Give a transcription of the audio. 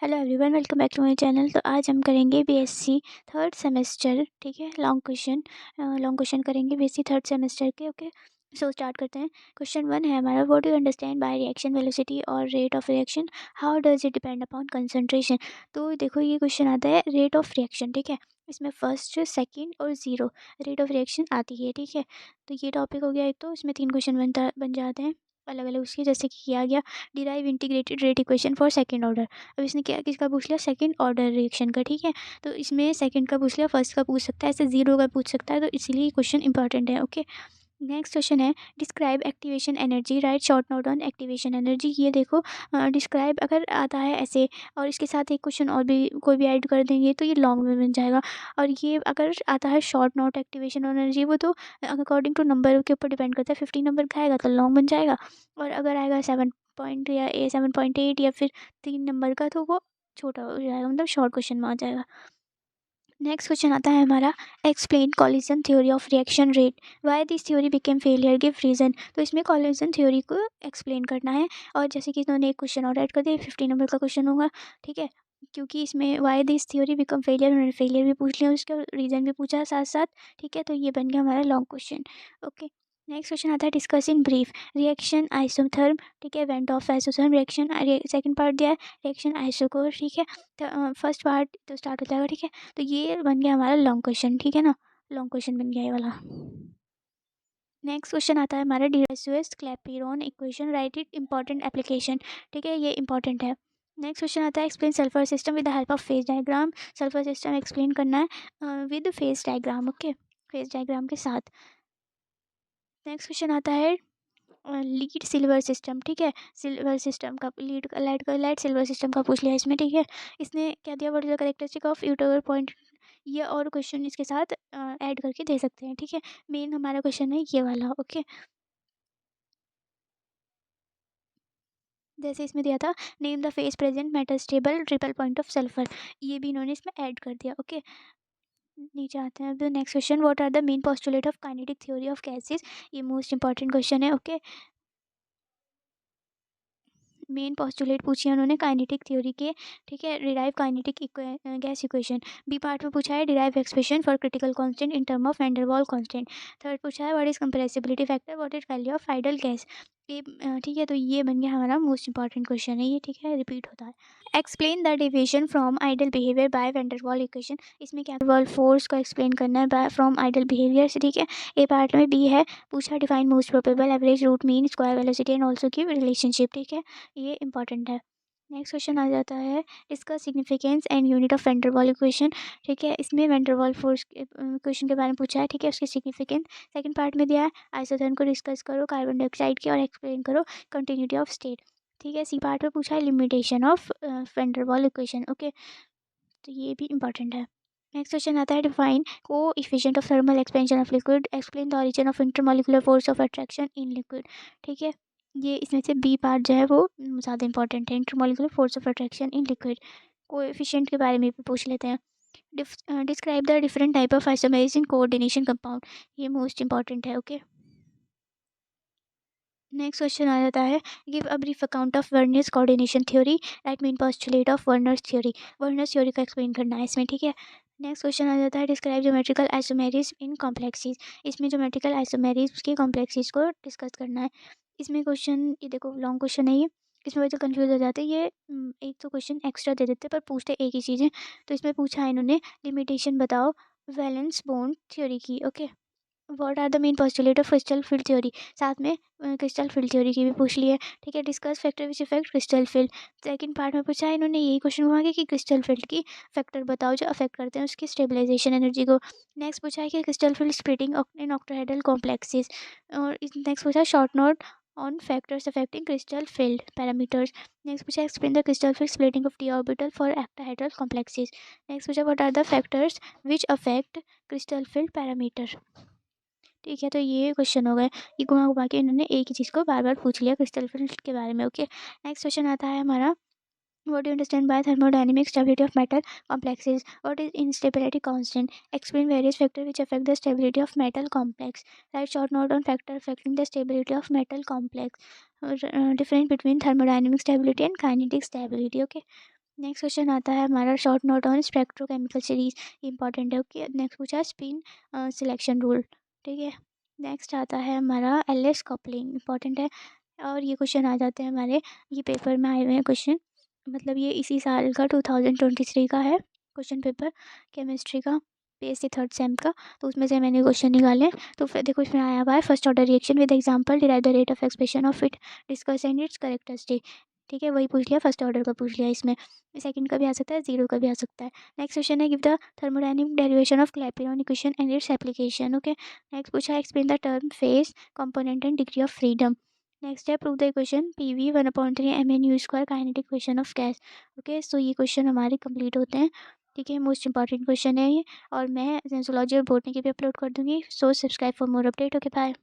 Hello everyone, welcome back to my channel. तो आज हम करेंगे बीएससी थर्ड सेमेस्टर। ठीक है, लॉन्ग क्वेश्चन करेंगे बीएससी थर्ड सेमेस्टर के। ओके, सो स्टार्ट करते हैं। क्वेश्चन 1 है हमारा, what do you understand by reaction velocity और rate of reaction, how does it depend upon concentration. तो देखो ये क्वेश्चन आता है रेट ऑफ रिएक्शन। ठीक है, इसमें फर्स्ट, सेकंड और ज़ीरो रेट ऑफ रिएक्शन आती है। ठीक है, तो ये टॉपिक हो गया एक। तो इसमें 3 क्वेश्चन बन जाते हैं अलग अलग उसके, जैसे कि किया गया derive integrated rate equation for second order. अब इसने क्या किसका पूछ लिया, सेकंड ऑर्डर रिएक्शन का। ठीक है, तो इसमें सेकंड का पूछ लिया, फर्स्ट का पूछ सकता है, ऐसे जीरो का पूछ सकता है, तो इसीलिए क्वेश्चन इंपॉर्टेंट है। ओके, नेक्स्ट क्वेश्चन है describe activation energy, right short note on activation energy. ये देखो डिस्क्राइब अगर आता है ऐसे और इसके साथ एक क्वेश्चन और भी कोई भी ऐड कर देंगे तो ये लॉन्ग में बन जाएगा। और ये अगर आता है शॉर्ट नोट एक्टिवेशन एनर्जी, वो तो अकॉर्डिंग टू नंबर के ऊपर डिपेंड करता है। 15 नंबर का आएगा तो लॉन्ग बन जाएगा, और अगर आएगा 7 पॉइंट या 7.8 या फिर 3 नंबर का तो वो छोटा हो जाएगा, मतलब शॉर्ट क्वेश्चन में आ जाएगा। नेक्स्ट क्वेश्चन आता है हमारा, explain collision theory of reaction rate, why this theory became failure, give reason. तो इसमें कॉलिजन थ्योरी को एक्सप्लेन करना है, और जैसे कि इन्होंने एक क्वेश्चन और ऐड कर दिया, 15 नंबर का क्वेश्चन होगा। ठीक है, क्योंकि इसमें Y this theory become failure, उन्होंने फेलियर भी पूछ लिया, उसका रीज़न भी पूछा साथ साथ। ठीक है, तो ये बन गया हमारा long question. Okay, next question आता है discuss in brief reaction isotherm. ठीक है, went of isotherm reaction, second part दिया है रिएक्शन आइसोकोर। ठीक है, तो फर्स्ट पार्ट तो स्टार्ट हो जाएगा। ठीक है, तो ये बन गया हमारा लॉन्ग क्वेश्चन। ठीक है ना, लॉन्ग क्वेश्चन बन गया ये वाला। नेक्स्ट क्वेश्चन आता है हमारा डिराइसुएस Clapeyron equation, write it important application. ठीक है, ये इंपॉर्टेंट है। नेक्स्ट क्वेश्चन आता है explain sulphur system with the help of phase diagram. Sulphur system explain करना है with phase diagram. Okay, phase diagram के साथ। नेक्स्ट क्वेश्चन आता है लीड सिल्वर सिस्टम। ठीक है, सिल्वर सिस्टम का लाइट सिल्वर सिस्टम का पूछ लिया इसमें। ठीक है, इसने क्या दिया, what is the characteristic of यूटर पॉइंट। ये और क्वेश्चन इसके साथ ऐड करके दे सकते हैं। ठीक है, मेन हमारा क्वेश्चन है ये वाला। ओके, जैसे इसमें दिया था name the face present metal stable triple point of sulphur, ये भी इन्होंने इसमें ऐड कर दिया। ओके, नीचे आते हैं। Next question, what are the main postulate of kinetic theory of gases. ये मोस्ट इंपॉर्टेंट क्वेश्चन है। ओके, मेन पोस्टुलेट पूछी है उन्होंने काइनेटिक थ्योरी के। ठीक है, derive kinetic gas equation. B part में पूछा है derive expression for critical constant in term of van der Waals constant. Third पूछा है what is compressibility factor, what is value of ideal gas. ये ठीक है, तो ये बन गया हमारा मोस्ट इंपॉर्टेंट क्वेश्चन है ये। ठीक है, रिपीट होता है। Explain the deviation from ideal behaviour by van der Waal equation. इसमें क्या वर्ल्ड फोर्स को एक्सप्लेन करना है बाय फ्रॉम आइडल बिहेवियर से। ठीक है, ए पार्ट में बी है, पूछा define most probable average root mean square velocity and also की रिलेशनशिप। ठीक है, ये इंपॉर्टेंट है। नेक्स्ट क्वेश्चन आ जाता है इसका significance and unit of Van der Waals equation. ठीक है, इसमें वेंडरवॉल फोर्स इक्वेशन के बारे में पूछा है। ठीक है, उसकी सिग्निफिकेंस सेकंड पार्ट में दिया है, आइसोथर्म को डिस्कस करो कार्बन डाइऑक्साइड की और एक्सप्लेन करो कंटिन्यूटी ऑफ स्टेट। ठीक है, सी पार्ट में पूछा है limitation of Van der Waals equation. Okay, तो ये भी इंपॉर्टेंट है। नेक्स्ट क्वेश्चन आता है डिफाइन को efficient of thermal expansion of liquid, explain the origin of intermolecular force of attraction in liquid. ठीक है, ये इसमें से बी पार्ट जो है वो ज़्यादा इंपॉर्टेंट है, intermolecular force of attraction in liquid. Coefficient के बारे में भी पूछ लेते हैं। Describe the different type of isomerism in coordination compound, ये मोस्ट इंपॉर्टेंट है। ओके, नेक्स्ट क्वेश्चन आ जाता है give a brief account of Werner's coordination theory, right main postulate of Werner's theory. Werner's theory का एक्सप्लेन करना है इसमें। ठीक है, नेक्स्ट क्वेश्चन आ जाता है डिस्क्राइब ज्योमेट्रिकल आइसोमेरिज्म इन कॉम्प्लेक्सीज। इसमें ज्योमेट्रिकल आइसोमेरिज्म की कॉम्प्लेक्सीज को डिस्कस करना है। इसमें क्वेश्चन ये देखो लॉन्ग क्वेश्चन है ये, इसमें वजह कंफ्यूज हो जाते हैं ये। एक तो क्वेश्चन एक्स्ट्रा दे देते पर पूछते एक ही चीज़ है। तो इसमें पूछा है इन्होंने लिमिटेशन बताओ वैलेंस बॉन्ड थ्योरी की। Okay, what are the main postulate of crystal field theory, साथ में क्रिस्टल फील्ड थ्योरी की भी पूछ ली है। ठीक है, discuss factor which effect crystal field. Second part में पूछा है इन्होंने यही क्वेश्चन हुआ कि क्रिस्टल फील्ड की फैक्टर बताओ जो अफेक्ट करते हैं उसकी स्टेबलाइजेशन एनर्जी को। नेक्स्ट पूछा है कि crystal field splitting in octahedral complexes. और नेक्स्ट पूछा है short note on factors affecting crystal field parameters. Next पूछा explain the crystal field splitting of d orbital for octahedral complexes. Next पूछा what are the factors which affect crystal field parameter. ठीक है, तो ये question हो गए, ये घुमा घुमा के इन्होंने एक ही चीज़ को बार बार पूछ लिया क्रिस्टल फील्ड के बारे में। ओके, नेक्स्ट क्वेश्चन आता है हमारा what do you understand bye thermodynamic stability of metal complexes, what is instability constant, explain various factor which affect the stability of metal complex, right short note on factor affecting the stability of metal complex, difference between thermodynamic stability and kinetic stability. Okay, next question आता है हमारा short note on spectrochemical series, important है। Okay, next पूछा है spin selection rule, ठीक है। Next आता है हमारा एलिस कपलिंग, इंपॉर्टेंट है। और ये क्वेश्चन आ जाते हैं हमारे, ये पेपर में आए हुए हैं क्वेश्चन, मतलब ये इसी साल का 2023 का है क्वेश्चन पेपर, केमिस्ट्री का, बीएससी थर्ड सेम का। तो उसमें से मैंने क्वेश्चन निकाले। तो फिर देखो इसमें आया हुआ है first order reaction with example derive the rate of expression of it, discuss and it's characteristic, ठीक है, वही पूछ लिया, फर्स्ट ऑर्डर का पूछ लिया। इसमें सेकंड का भी आ सकता है, जीरो का भी आ सकता है। नेक्स्ट क्वेश्चन है give the thermodynamic derivation of Clapeyron equation and its application. Okay, next पूछा explain the term phase component and degree of freedom. Next है prove the equation PV 1/3 mnu square kinetic equation of gas. Okay, so ये question हमारे complete होते हैं, ठीक है। Most important question है ये, और मैं जोलॉजी और बॉटनी की भी अपलोड कर दूंगी। So subscribe for more update. Okay, bye.